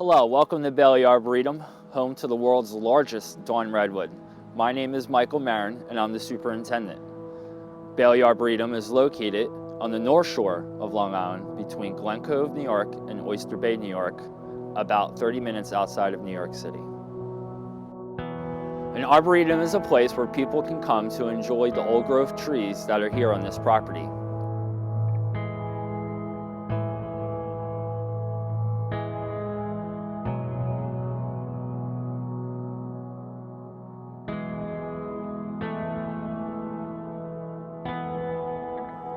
Hello, welcome to Bailey Arboretum, home to the world's largest dawn redwood. My name is Michael Marin and I'm the superintendent. Bailey Arboretum is located on the north shore of Long Island between Glen Cove, New York and Oyster Bay, New York, about 30 minutes outside of New York City. An arboretum is a place where people can come to enjoy the old growth trees that are here on this property.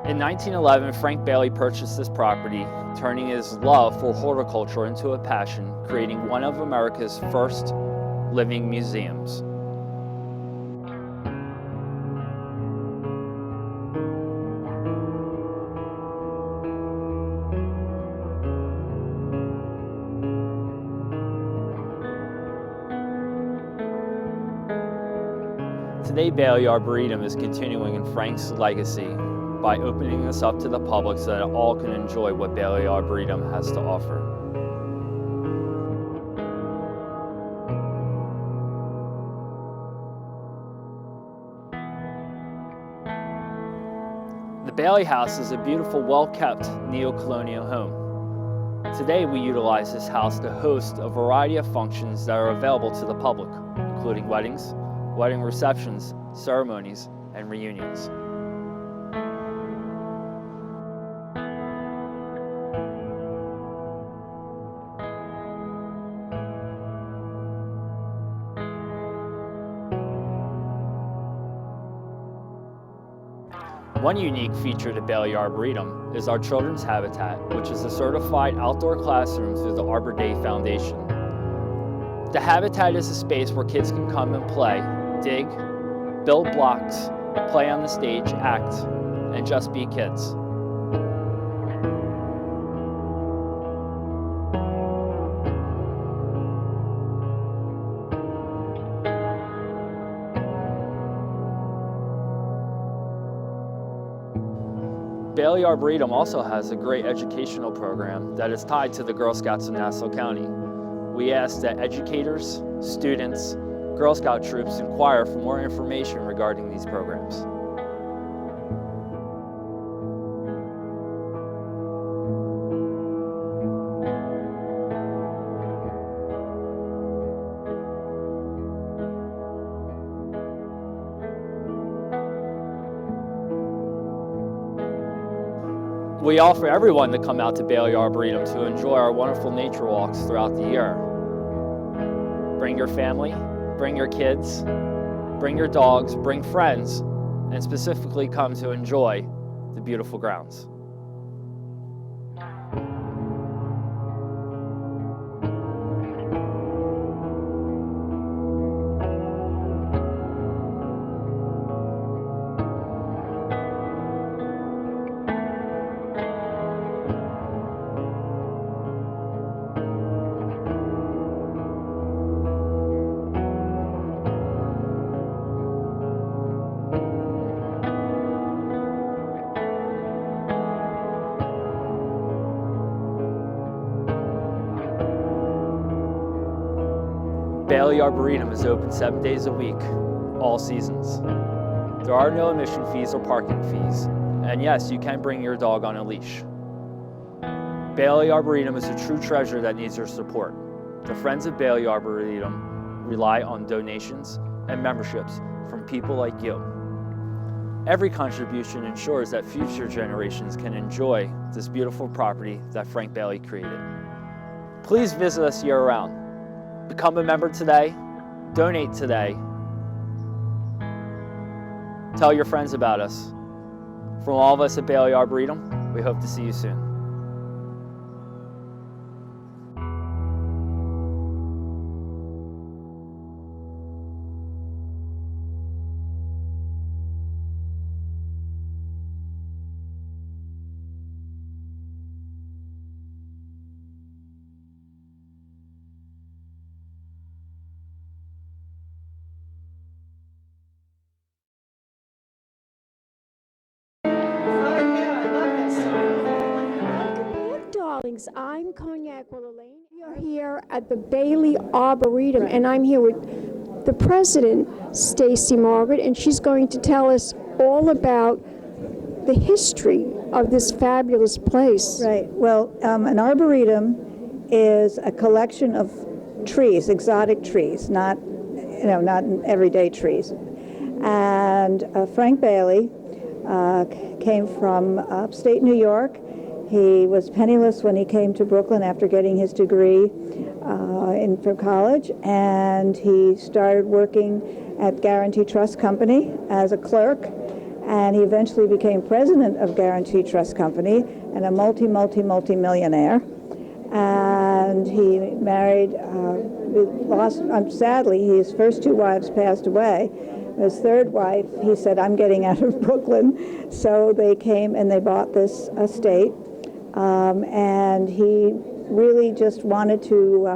In 1911, Frank Bailey purchased this property, turning his love for horticulture into a passion, creating one of America's first living museums. Today, Bailey Arboretum is continuing in Frank's legacy by opening this up to the public so that all can enjoy what Bailey Arboretum has to offer. The Bailey House is a beautiful, well-kept neo-colonial home. Today we utilize this house to host a variety of functions that are available to the public, including weddings, wedding receptions, ceremonies, and reunions. One unique feature to Bailey Arboretum is our children's habitat, which is a certified outdoor classroom through the Arbor Day Foundation. The habitat is a space where kids can come and play, dig, build blocks, play on the stage, act, and just be kids. Bailey Arboretum also has a great educational program that is tied to the Girl Scouts of Nassau County. We ask that educators, students, Girl Scout troops inquire for more information regarding these programs. We offer everyone to come out to Bailey Arboretum to enjoy our wonderful nature walks throughout the year. Bring your family, bring your kids, bring your dogs, bring friends, and specifically come to enjoy the beautiful grounds. Bailey Arboretum is open 7 days a week, all seasons. There are no admission fees or parking fees, and yes, you can bring your dog on a leash. Bailey Arboretum is a true treasure that needs your support. The Friends of Bailey Arboretum rely on donations and memberships from people like you. Every contribution ensures that future generations can enjoy this beautiful property that Frank Bailey created. Please visit us year-round. Become a member today, donate today, tell your friends about us. From all of us at Bailey Arboretum, we hope to see you soon. Darlings, I'm Cognac Wellerlane. are here at the Bailey Arboretum, and I'm here with the president, Stacey, Margaret, and she's going to tell us all about the history of this fabulous place. Right. Well, an arboretum is a collection of trees, exotic trees, not everyday trees. And Frank Bailey came from upstate New York. He was penniless when he came to Brooklyn after getting his degree from college, and he started working at Guarantee Trust Company as a clerk, and he eventually became president of Guarantee Trust Company and a multi-millionaire. And he married, sadly, his first two wives passed away. His third wife, he said, I'm getting out of Brooklyn. So they came and they bought this estate. And he really just wanted to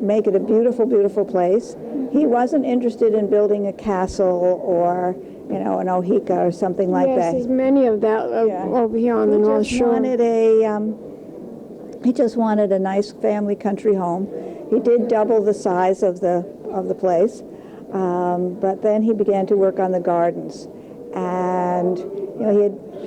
make it a beautiful, beautiful place. He wasn't interested in building a castle or, an Ohika or something like that. Yes, there's many of that over here on the North Shore. He just wanted a nice family country home. He did double the size of the place, but then he began to work on the gardens, and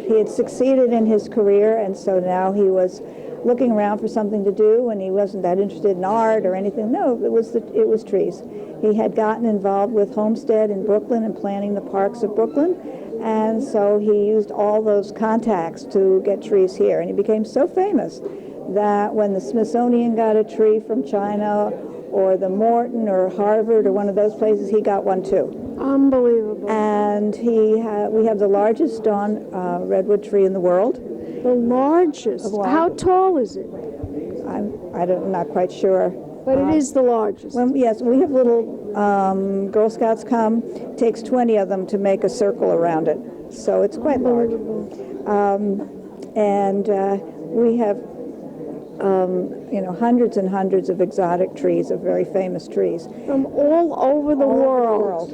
he had succeeded in his career, and so now he was looking around for something to do, and he wasn't that interested in art or anything. No, it was trees. He had gotten involved with Homestead in Brooklyn and planning the parks of Brooklyn, and so he used all those contacts to get trees here, and he became so famous that when the Smithsonian got a tree from China, or the Morton or Harvard or one of those places, he got one too. Unbelievable. And we have the largest dawn redwood tree in the world. The largest? How tall is it? I'm not quite sure. But it is the largest. Yes, we have little Girl Scouts come. It takes 20 of them to make a circle around it. So it's quite large. We have hundreds and hundreds of exotic trees, of very famous trees. From all over the world.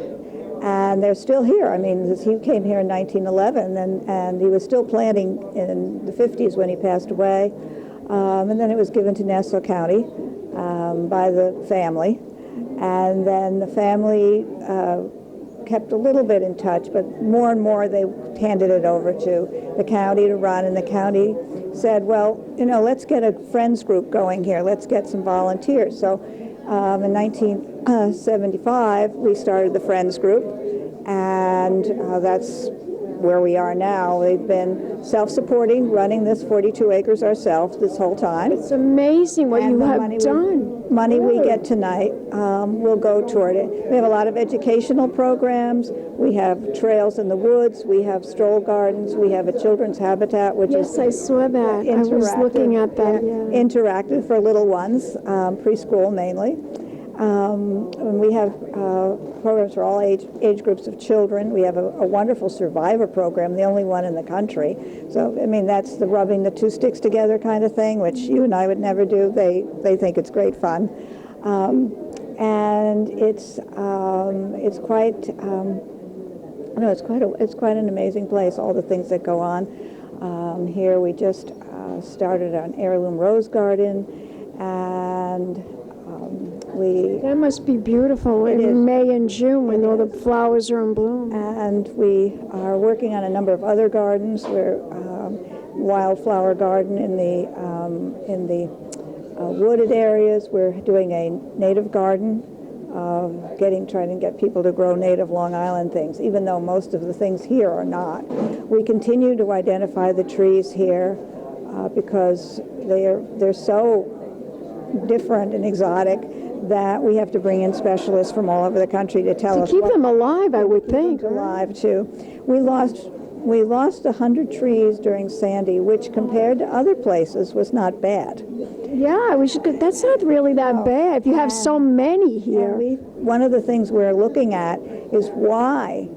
And they're still here. I mean, he came here in 1911, and he was still planting in the 50s when he passed away. And then it was given to Nassau County by the family. And then the family kept a little bit in touch, but more and more they handed it over to the county to run, and the county said, well, let's get a friends group going here. Let's get some volunteers. So in 1975, we started the friends group, and that's where we are now. We've been self-supporting, running this 42 acres ourselves this whole time. It's amazing what you have done. Money we get tonight will go toward it. We have a lot of educational programs. We have trails in the woods. We have stroll gardens. We have a children's habitat, which is I saw that. I was looking at that. Yeah. Interactive for little ones, preschool mainly. And we have programs for all age groups of children. We have a wonderful survivor program, the only one in the country. So, I mean, that's the rubbing the two sticks together kind of thing, which you and I would never do. They think it's great fun. And it's quite an amazing place, all the things that go on. Here we just started an heirloom rose garden, and that must be beautiful in May and June when all the flowers are in bloom. And we are working on a number of other gardens. We're wildflower garden in the wooded areas. We're doing a native garden, trying to get people to grow native Long Island things, even though most of the things here are not. We continue to identify the trees here because they're so different and exotic that we have to bring in specialists from all over the country to tell us. To keep them alive, I would think. Alive too. We lost 100 trees during Sandy, which compared to other places was not bad. Yeah, that's not really that bad if you have so many here. One of the things we're looking at is why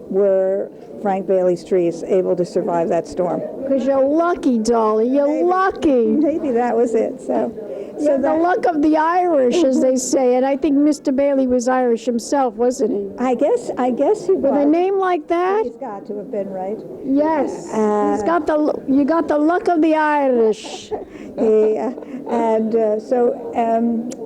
were Frank Bailey's trees able to survive that storm. Because you're lucky, darling. You're lucky. Maybe that was it. So Yeah, the luck of the Irish, as they say, and I think Mr. Bailey was Irish himself, wasn't he? I guess he was. With a name like that? He's got to have been, right? Yes. You got the luck of the Irish.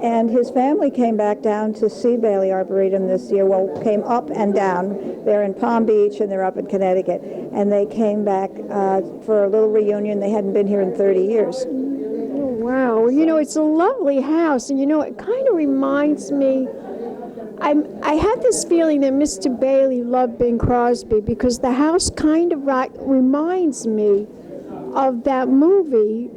And his family came back down to see Bailey Arboretum this year. Well, came up and down. They're in Palm Beach and they're up in Connecticut. And they came back for a little reunion. They hadn't been here in 30 years. Wow, well, you know, it's a lovely house, and you know, it kind of reminds me, I had this feeling that Mr. Bailey loved Bing Crosby because the house kind of reminds me of that movie,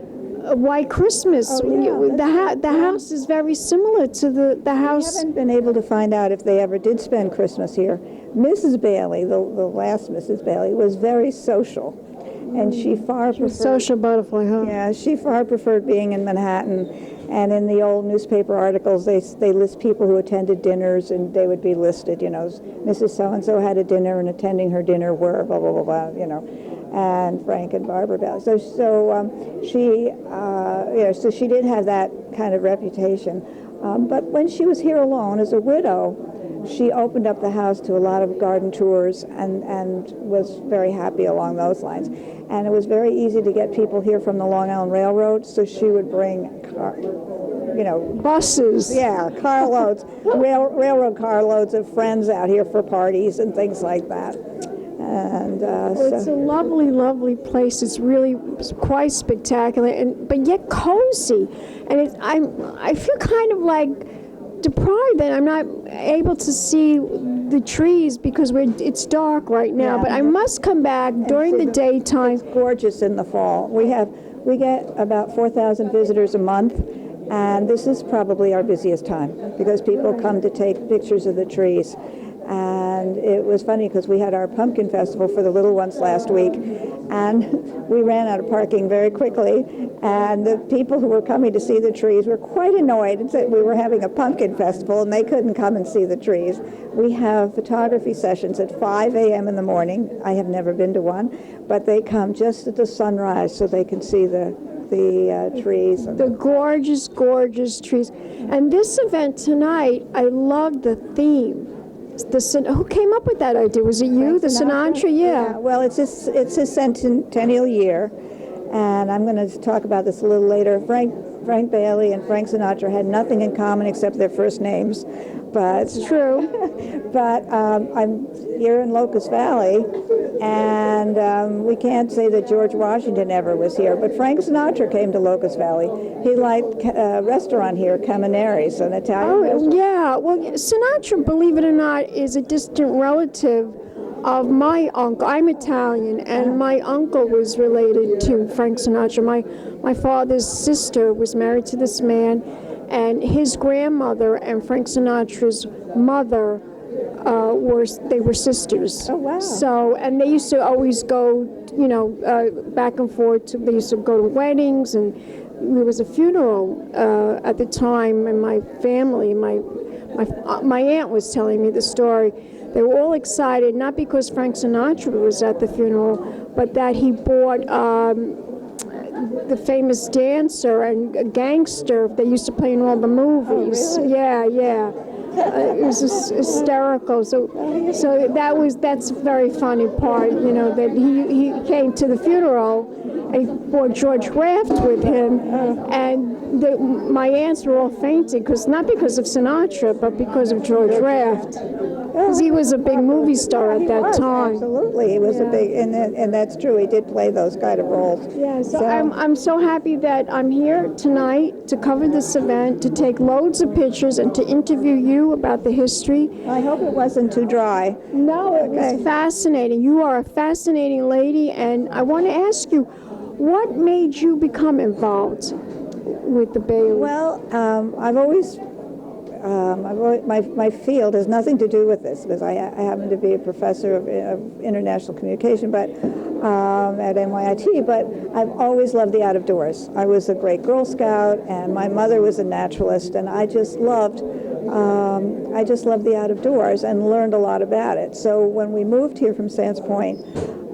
White Christmas. Oh, yeah, the house is very similar to the house. We haven't been able to find out if they ever did spend Christmas here. Mrs. Bailey, the last Mrs. Bailey, was very social. And she far preferred... Social butterfly, huh? Yeah, she far preferred being in Manhattan. And in the old newspaper articles, they list people who attended dinners, and they would be listed, you know, Mrs. So-and-so had a dinner, and attending her dinner were blah, blah, blah, blah, you know, and Frank and Barbara Bell. So she did have that kind of reputation. But when she was here alone as a widow, she opened up the house to a lot of garden tours and was very happy along those lines. And it was very easy to get people here from the Long Island Railroad, so she would bring, buses. Yeah, carloads, railroad carloads of friends out here for parties and things like that. And it's a lovely, lovely place. It's really quite spectacular, but yet cozy. And I feel kind of like deprived that I'm not able to see the trees because it's dark right now. Yeah. But I must come back during the daytime. It's gorgeous in the fall. We get about 4,000 visitors a month, and this is probably our busiest time because people come to take pictures of the trees. And it was funny because we had our pumpkin festival for the little ones last week, and we ran out of parking very quickly, and the people who were coming to see the trees were quite annoyed and said we were having a pumpkin festival and they couldn't come and see the trees. We have photography sessions at 5 a.m. in the morning. I have never been to one, but they come just at the sunrise so they can see the trees. The gorgeous, gorgeous trees. And this event tonight, I love the theme. Who came up with that idea? Was it you, the Sinatra? Yeah. Well, it's his centennial year, and I'm going to talk about this a little later. Frank Bailey and Frank Sinatra had nothing in common except their first names, but it's true. But I'm here in Locust Valley, and we can't say that George Washington ever was here, but Frank Sinatra came to Locust Valley. He liked a restaurant here, Cammineri's, an Italian restaurant. Yeah. Well, Sinatra, believe it or not, is a distant relative of my uncle. I'm Italian, and my uncle was related to Frank Sinatra. My father's sister was married to this man, and his grandmother and Frank Sinatra's mother were sisters. Oh, wow. So, and they used to always go, back and forth. They used to go to weddings, and there was a funeral at the time in my family. My aunt was telling me the story. They were all excited, not because Frank Sinatra was at the funeral, but that he bought the famous dancer and a gangster they used to play in all the movies. Oh, really? Yeah. It was hysterical. So that's a very funny part, that he came to the funeral and he brought George Raft with him, and my aunts were all fainting not because of Sinatra, but because of George Raft. Because he was a big movie star at that time. Absolutely, he was a big, and that's true. He did play those kind of roles. Yeah, so I'm so happy that I'm here tonight to cover this event, to take loads of pictures, and to interview you about the history. I hope it wasn't too dry. No, it was fascinating. You are a fascinating lady, and I want to ask you, what made you become involved with the Bailey? Well, my field has nothing to do with this because I happen to be a professor of international communication, but at NYIT. But I've always loved the out of doors. I was a great Girl Scout, and my mother was a naturalist, and I just loved the out of doors and learned a lot about it. So when we moved here from Sands Point,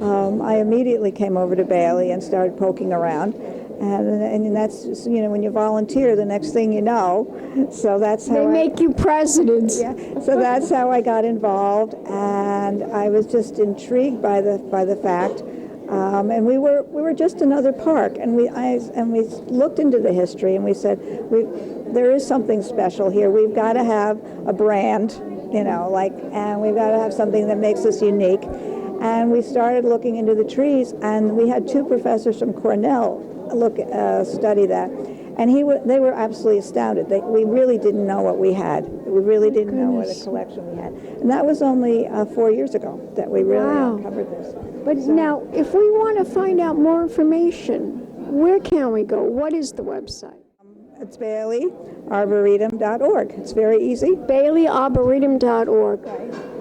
I immediately came over to Bailey and started poking around. And that's just, when you volunteer, the next thing you know. So that's how They make you president. Yeah. So that's how I got involved, and I was just intrigued by the fact. And we were just another park, and we looked into the history, and we said there is something special here. We've got to have a brand, and we've got to have something that makes us unique. And we started looking into the trees, and we had two professors from Cornell study that, and they were absolutely astounded. We really didn't know what we had. We really didn't know what a collection we had, and that was only 4 years ago that we really uncovered this. But now, if we want to find out more information, where can we go? What is the website? It's BaileyArboretum.org. It's very easy. BaileyArboretum.org.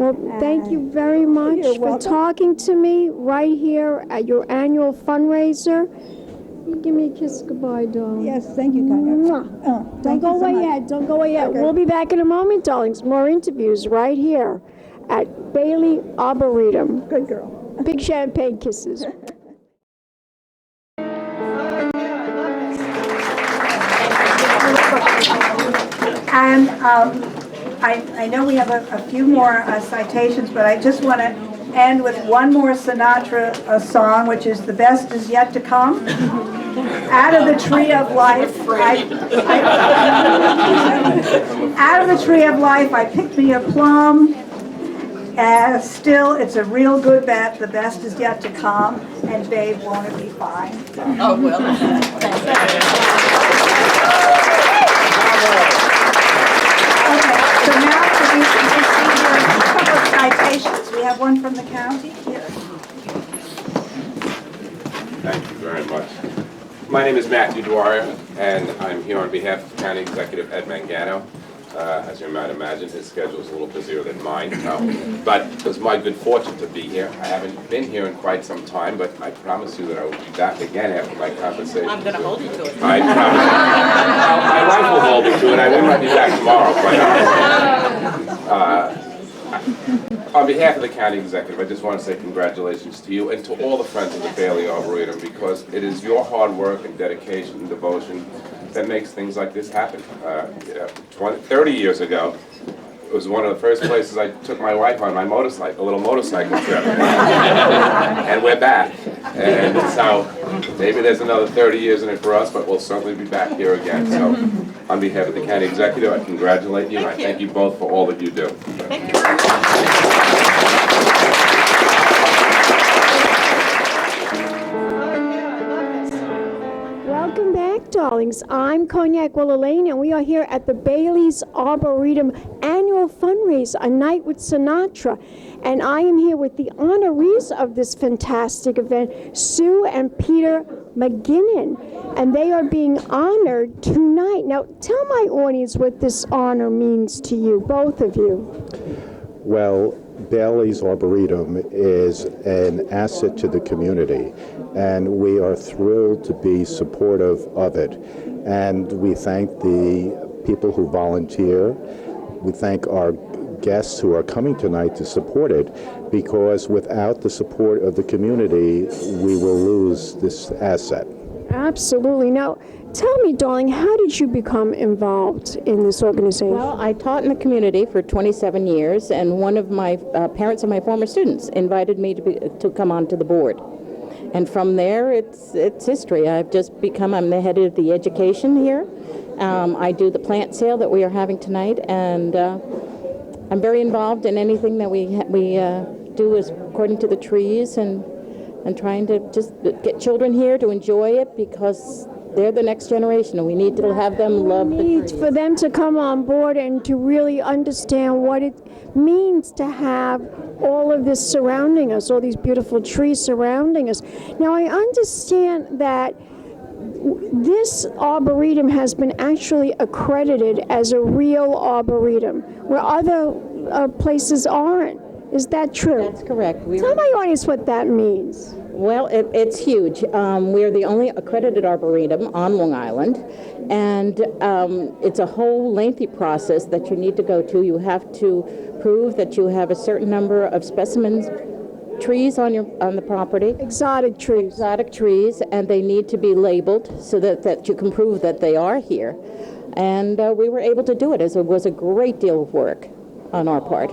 Well, thank you very much for talking to me right here at your annual fundraiser. Give me a kiss goodbye, darling. Yes, thank you, Cognac. Don't go away yet. Don't go away yet. Okay. We'll be back in a moment, darlings. More interviews right here at Bailey Arboretum. Good girl. Big champagne kisses. And I know we have a few more citations, but I just want to end with one more Sinatra song, which is "The Best Is Yet to Come." Out of the tree of life, out of the tree of life, I picked me a plum. Still, it's a real good bet. The best is yet to come, and babe, won't it be fine? Oh, well. Okay, so now we can proceed with a couple of citations. We have one from the county here. Thank you very much. My name is Matthew Dwyer, and I'm here on behalf of County Executive Ed Mangano. As you might imagine, his schedule is a little busier than mine, but it was my good fortune to be here. I haven't been here in quite some time, but I promise you that I will be back again after my conversation. I'm going to hold you to it. I promise. My wife will hold me to it. We might be back tomorrow, quite honestly. On behalf of the County Executive, I just want to say congratulations to you and to all the friends of the Bailey Arboretum, because it is your hard work and dedication and devotion that makes things like this happen. 30 years ago, it was one of the first places I took my wife on my motorcycle, a little motorcycle trip. And we're back. And so maybe there's another 30 years in it for us, but we'll certainly be back here again. So on behalf of the County Executive, I congratulate you, and I thank you both for all that you do. Thank you very much. Welcome back, darlings. I'm Cognac Wellerlane, and we are here at the Bailey's Arboretum annual fundraiser, A Night with Sinatra. And I am here with the honorees of this fantastic event, Sue and Peter MacKinnon, and they are being honored tonight. Now, tell my audience what this honor means to you, both of you. Well, Bailey's Arboretum is an asset to the community, and we are thrilled to be supportive of it. And we thank the people who volunteer. We thank our guests who are coming tonight to support it, because without the support of the community, we will lose this asset. Absolutely. Now, tell me, darling, how did you become involved in this organization? Well, I taught in the community for 27 years, and one of my parents of my former students invited me to come onto the board. And from there, it's history. I'm the head of the education here. I do the plant sale that we are having tonight, and I'm very involved in anything that we do is according to the trees, and trying to just get children here to enjoy it, because they're the next generation, and we need to have them love the trees. For them to come on board and to really understand what it means to have all of this surrounding us, all these beautiful trees surrounding us. Now, I understand that this arboretum has been actually accredited as a real arboretum, where other places aren't. Is that true? That's correct. Tell my audience what that means. Well, it's huge. We're the only accredited arboretum on Long Island, and it's a whole lengthy process that you need to go to. You have to prove that you have a certain number of specimens trees on the property. Exotic trees. Exotic trees, and they need to be labeled so that you can prove that they are here. And we were able to do it. It was a great deal of work on our part.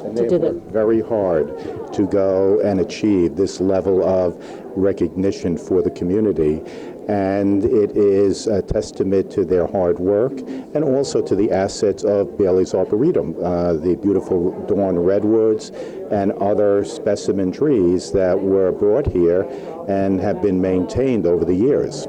And they worked very hard to go and achieve this level of recognition for the community. And it is a testament to their hard work and also to the assets of Bailey's Arboretum, the beautiful dawn redwoods and other specimen trees that were brought here and have been maintained over the years.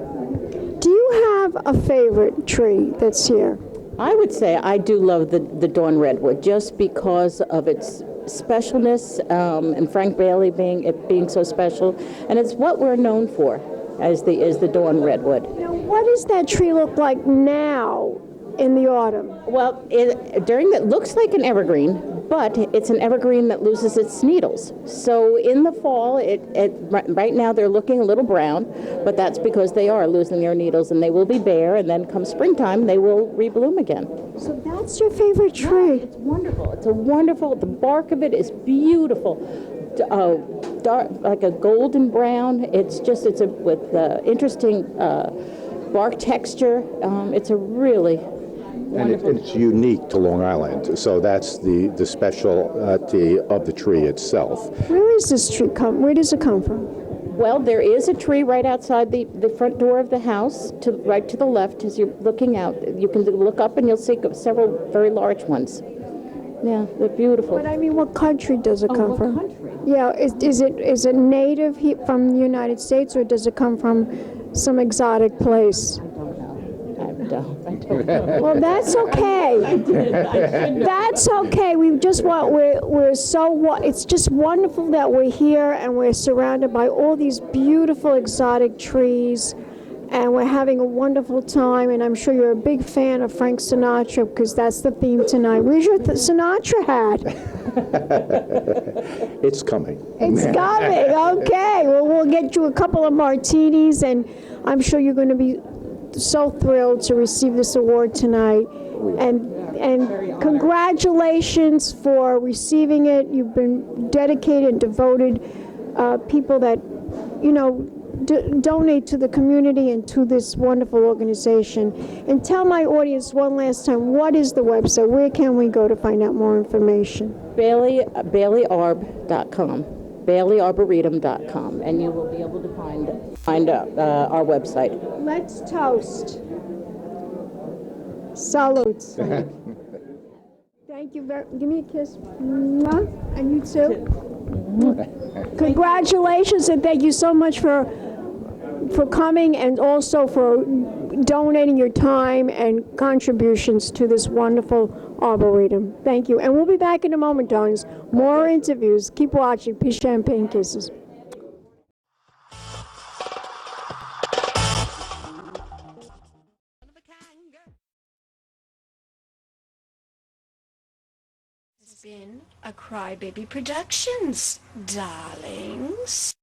Do you have a favorite tree that's here? I would say I do love the dawn redwood just because of its specialness and Frank Bailey being so special, and it's what we're known for as the dawn redwood. Now, what does that tree look like now in the autumn? Well, it looks like an evergreen, but it's an evergreen that loses its needles. So in the fall, right now they're looking a little brown, but that's because they are losing their needles, and they will be bare, and then come springtime, they will rebloom again. So that's your favorite tree? Yeah, it's wonderful. It's a wonderful, the bark of it is beautiful. Dark, like a golden brown. It's with interesting bark texture. It's a really wonderful. And it's unique to Long Island, so that's the specialty of the tree itself. Where is this tree where does it come from? Well, there is a tree right outside the front door of the house, right to the left as you're looking out. You can look up and you'll see several very large ones. Yeah, they're beautiful. But I mean, what country does it come from? Country? Yeah, is it native from the United States, or does it come from some exotic place? I don't know. Well, that's okay. That's okay. It's just wonderful that we're here and we're surrounded by all these beautiful exotic trees, and we're having a wonderful time. And I'm sure you're a big fan of Frank Sinatra, because that's the theme tonight. Where's your Sinatra hat? It's coming. It's coming. Okay. Well, we'll get you a couple of martinis, and I'm sure you're going to be so thrilled to receive this award tonight. And congratulations for receiving it. You've been dedicated and devoted people that, donate to the community and to this wonderful organization. And tell my audience one last time, what is the website? Where can we go to find out more information? BaileyArb.com, BaileyArboretum.com, and you will be able to find our website. Let's toast. Salutes. Thank you very much. Give me a kiss. Mwah. And you too. Congratulations, and thank you so much for coming, and also for donating your time and contributions to this wonderful Arboretum. Thank you. And we'll be back in a moment, darlings. More interviews. Keep watching. Peace, champagne, kisses. Been a Crybaby Productions, darlings.